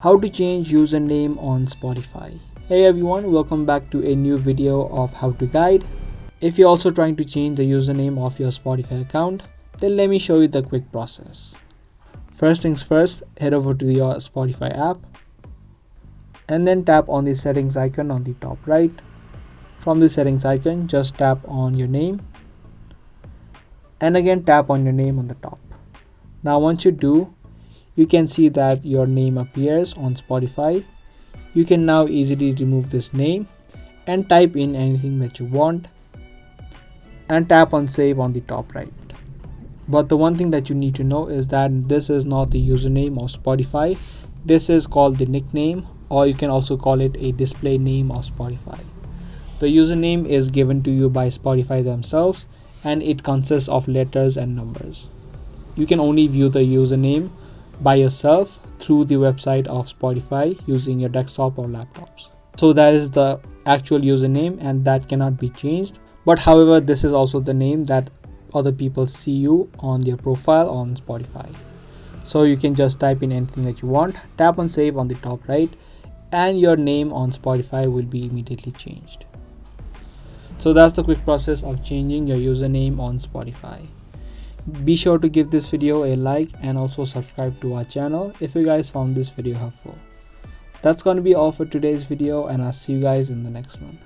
How to change username on Spotify. Hey everyone, welcome back to a new video of how to guide. If you're also trying to change the username of your Spotify account, then let me show you the quick process. First things first, head over to your Spotify app and then tap on the settings icon on the top right. From the settings icon, just tap on your name and again tap on your name on the top. Now once you do, you can see that your name appears on Spotify. You can now easily remove this name and type in anything that you want and tap on save on the top right. But the one thing that you need to know is that this is not the username of Spotify. This is called the nickname, or you can also call it a display name of Spotify. The username is given to you by Spotify themselves and it consists of letters and numbers. You can only view the username by yourself through the website of Spotify using your desktop or laptops. So that is the actual username and that cannot be changed. But however, this is also the name that other people see you on their profile on Spotify. So you can just type in anything that you want, tap on save on the top right, and your name on Spotify will be immediately changed. So that's the quick process of changing your username on Spotify. Be sure to give this video a like and also subscribe to our channel if you guys found this video helpful. That's going to be all for today's video, and I'll see you guys in the next one.